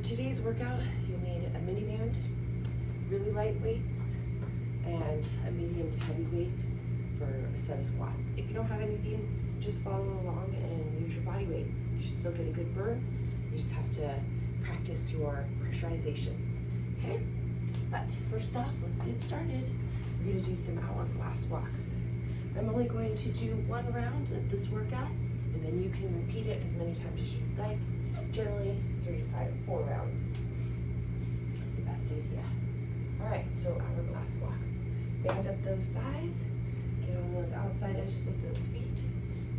today's workout, you'll need a mini band, really light weights, and a medium to heavy weight for a set of squats. If you don't have anything, just follow along and use your body weight. You should still get a good burn. You just have to practice your pressurization, okay? But first off, let's get started. We're gonna do some hourglass walks. I'm only going to do one round of this workout, and then you can repeat it as many times as you'd like. Generally 4 rounds. That's the best idea. All right, so hourglass walks. Band up those thighs, get on those outside edges of those feet,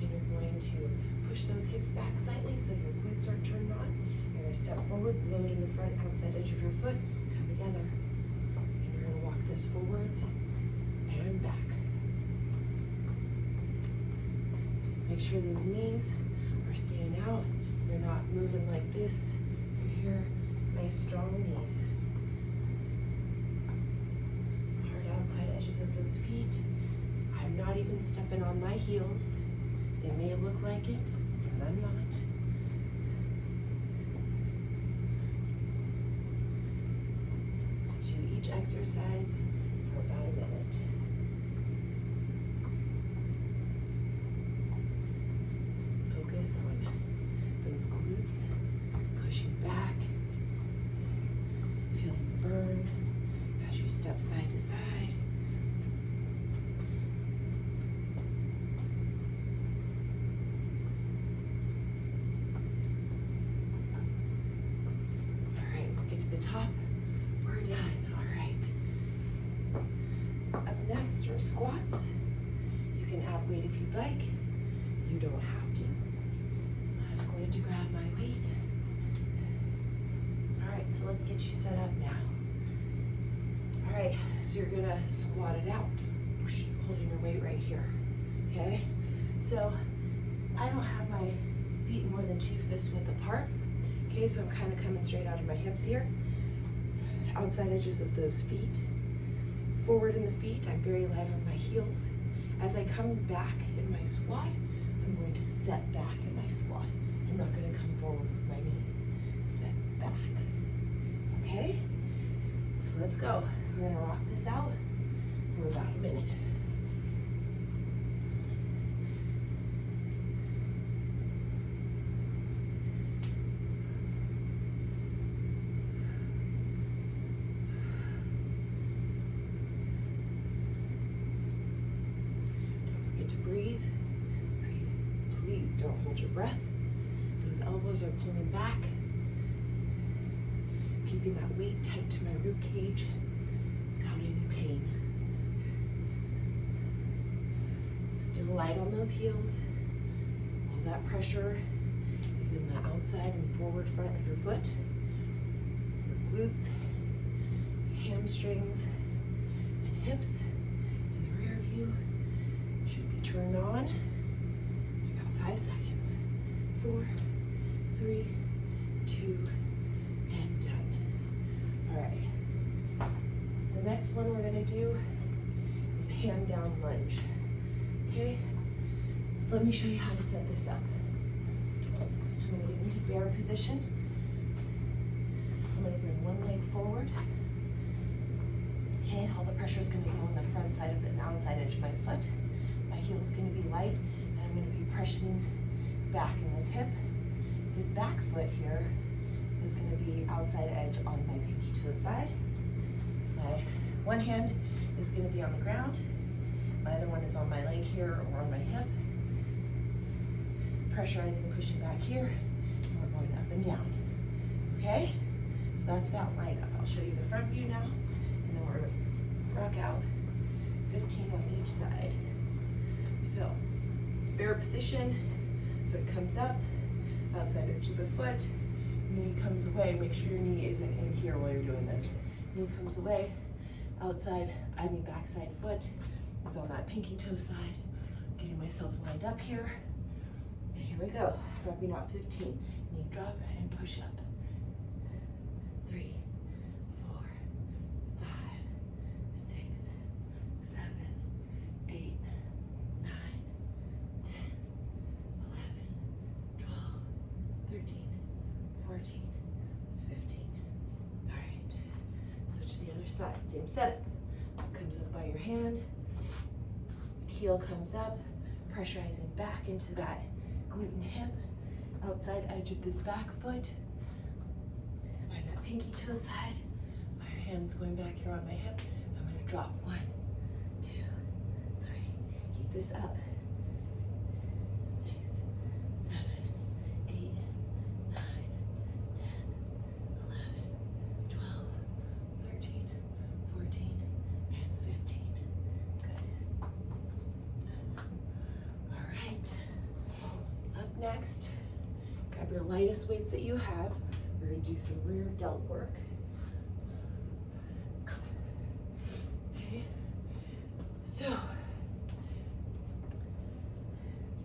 and you're going to push those hips back slightly so your glutes are turned on. You're gonna step forward, load in the front outside edge of your foot, come together. And you're gonna walk this forwards and back. Make sure those knees are staying out. You're not moving like this. You're here, nice strong knees. Hard outside edges of those feet. I'm not even stepping on my heels. It may look like it, but I'm not. Do each exercise for about a minute. Focus on those glutes, pushing back, feeling the burn as you step side to side. All right, we'll get to the top. We're done. All right. Up next are squats. You can add weight if you'd like. You don't have to. I'm going to grab my weight. All right, so let's get you set up now. All right, so you're gonna squat it out, holding your weight right here, okay? So I don't have my feet more than 2 fists width apart, okay? So I'm kind of coming straight out of my hips here. Outside edges of those feet. Forward in the feet, I'm very light on my heels. As I come back in my squat, I'm going to set back in my squat. I'm not going to come forward with my knees. Set back. Okay? So let's go. We're going to rock this out for about a minute. Don't forget to breathe. Please don't hold your breath. Those elbows are pulling back. Keeping that weight tight to my rib cage without any pain. Still light on those heels. All that pressure is in the outside and forward front of your foot. Your glutes, hamstrings, and hips in the rear view should be turned on. 5 seconds. 4, 3, 2, and done. All right. The next one we're gonna do is hand down lunge. Okay? So let me show you how to set this up. I'm gonna get into bear position. I'm gonna bring one leg forward. Okay, all the pressure is gonna go on the front side of it and outside edge of my foot. My heel is gonna be light. I'm going to be pressing back in this hip. This back foot here is going to be outside edge on my pinky toe side. My one hand is going to be on the ground. My other one is on my leg here or on my hip. Pressurizing, pushing back here. And we're going up and down. Okay? So that's that lineup. I'll show you the front view now. And then we're going to rock out 15 on each side. So, bear position, foot comes up, outside edge of the foot, knee comes away. Make sure your knee isn't in here while you're doing this. Knee comes away, backside foot is on that pinky toe side. Getting myself lined up here. And here we go, dropping out 15. Knee drop and push up. 3, 4, 5, 6, 7, 8, 9, 10, 11, 12, 13, 14, 15. side, same setup. Comes up by your hand, heel comes up, pressurizing back into that glute and hip, outside edge of this back foot. Find that pinky toe side. My hand's going back here on my hip. I'm gonna drop 1, 2, 3. Keep this up. 6, 7, 8, 9, 10, 11, 12, 13, 14, and 15. Good. All right. Up next, grab your lightest weights that you have. We're gonna do some rear delt work. Okay. So,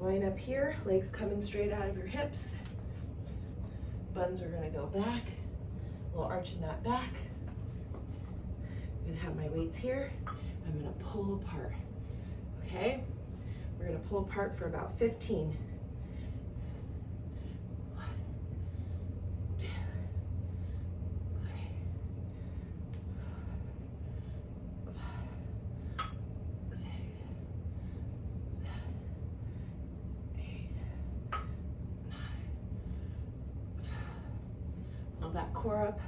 line up here, legs coming straight out of your hips. Buns are gonna go back. A little arch in that back. I'm gonna have my weights here. I'm gonna pull apart, okay? We're gonna pull apart for about 15. 1, 2, 3, 4, 5, 6, 7, 8, 9. Pull that core up.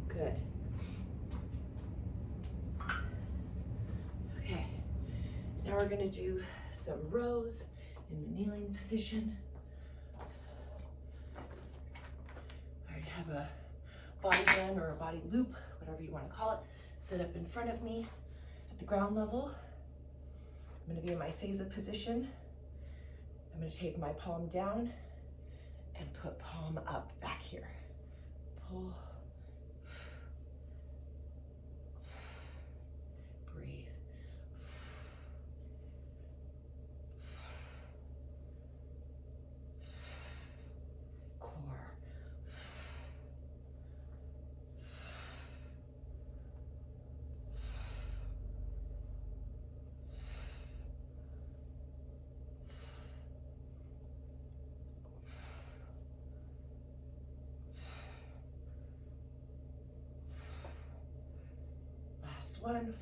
Good. Okay, now we're gonna do some rows in the kneeling position. I already have a body bend or a body loop, whatever you wanna call it, set up in front of me at the ground level. I'm gonna be in my seiza position. I'm gonna take my palm down and put palm up back here. Pull. Breathe. Core. Last one.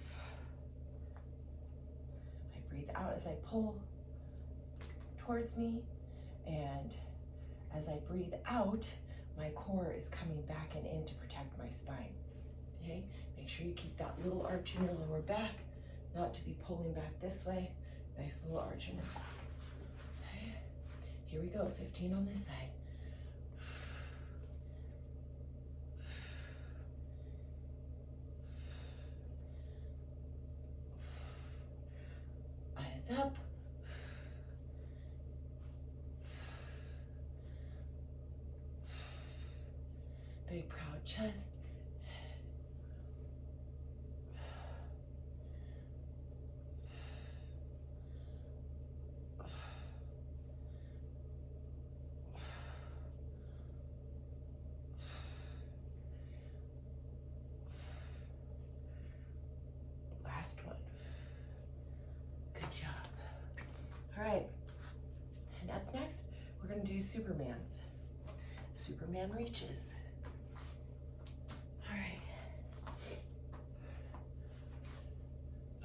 I breathe out as I pull towards me, and as I breathe out, my core is coming back and in to protect my spine. Okay, make sure you keep that little arch in your lower back, not to be pulling back this way. Nice little arch in your back. Okay, here we go, 15 on this side. Eyes up. Big proud chest. Last one. Good job. All right, and up next, we're gonna do Supermans. Superman reaches. All right.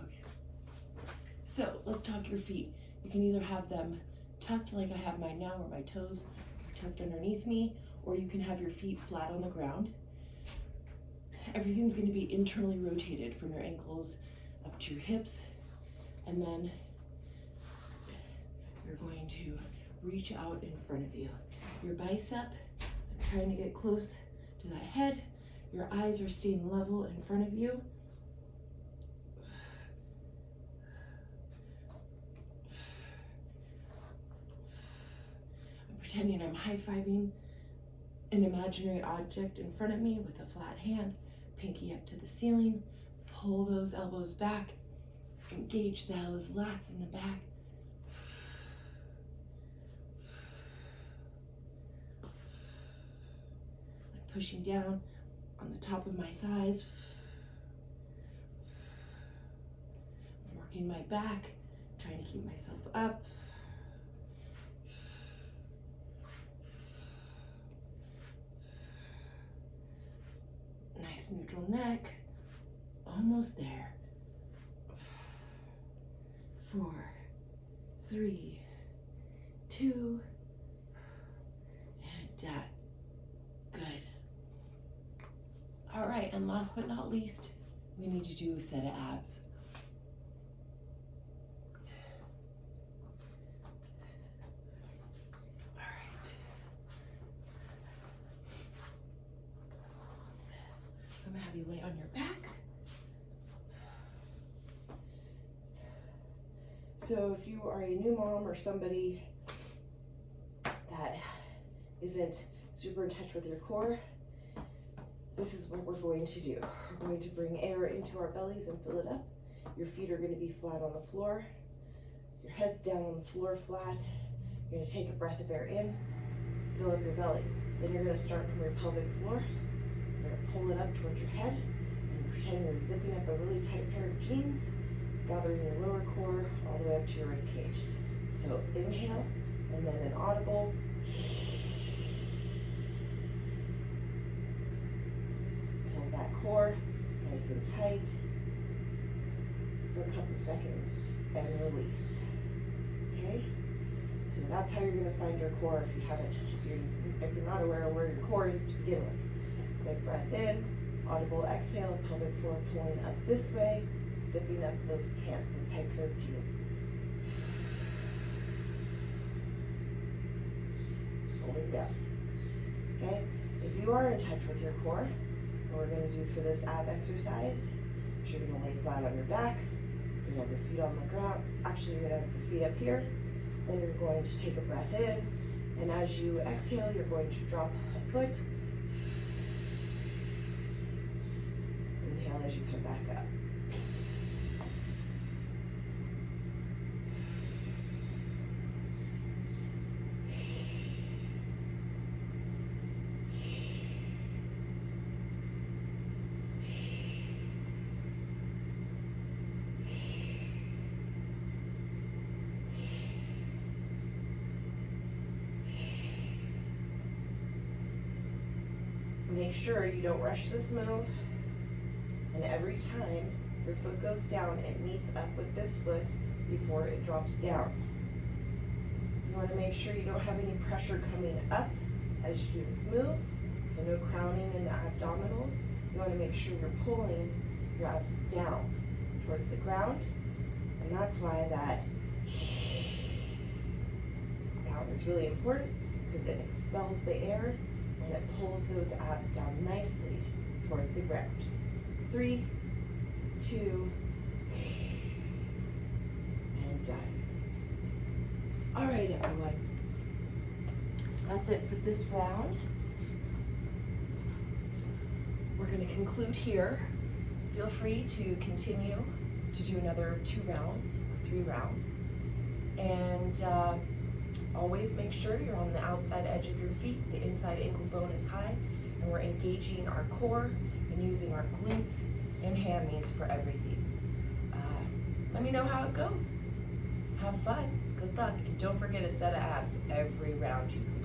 Okay. So let's talk your feet. You can either have them tucked like I have mine now, where my toes are tucked underneath me, or you can have your feet flat on the ground. Everything's gonna be internally rotated from your ankles up to your hips, and then you're going to reach out in front of you. Your bicep, I'm trying to get close to that head. Your eyes are staying level in front of you. I'm pretending I'm high-fiving an imaginary object in front of me with a flat hand, pinky up to the ceiling. Pull those elbows back. Engage those lats in the back. I'm pushing down on the top of my thighs. I'm working my back, trying to keep myself up. nice neutral neck. Almost there. 4, 3, 2, and done. Good. All right, and last but not least, we need to do a set of abs. All right. So I'm gonna have you lay on your back. So if you are a new mom or somebody that isn't super in touch with your core, this is what we're going to do. We're going to bring air into our bellies and fill it up. Your feet are going to be flat on the floor. Your head's down on the floor flat. You're going to take a breath of air in, fill up your belly. Then you're going to start from your pelvic floor. You're going to pull it up towards your head and pretend you're zipping up a really tight pair of jeans, gathering your lower core all the way up to your rib cage. So inhale, and then an audible. Hold that core nice and tight for a couple seconds and release. Okay? So that's how you're going to find your core if you're not aware of where your core is to begin with. Big breath in, audible exhale, pelvic floor pulling up this way, zipping up those pants, those tight pair of jeans. Holding down. Okay? If you are in touch with your core, what we're going to do for this ab exercise is you're going to lay flat on your back. You're going to have your feet on the ground. Actually, you're going to have your feet up here. Then you're going to take a breath in. And as you exhale, you're going to drop a foot. Inhale as you come back up. Make sure you don't rush this move, and every time your foot goes down, it meets up with this foot before it drops down. You want to make sure you don't have any pressure coming up as you do this move, so no crowning in the abdominals. You want to make sure you're pulling your abs down towards the ground, and that's why that sound is really important, because it expels the air and it pulls those abs down nicely towards the ground. 3, 2, and done. All right, everyone. That's it for this round. We're going to conclude here. Feel free to continue to do another 2 rounds or 3 rounds. And always make sure you're on the outside edge of your feet. The inside ankle bone is high, and we're engaging our core and using our glutes and hammies for everything. Let me know how it goes. Have fun. Good luck. And don't forget a set of abs every round you complete.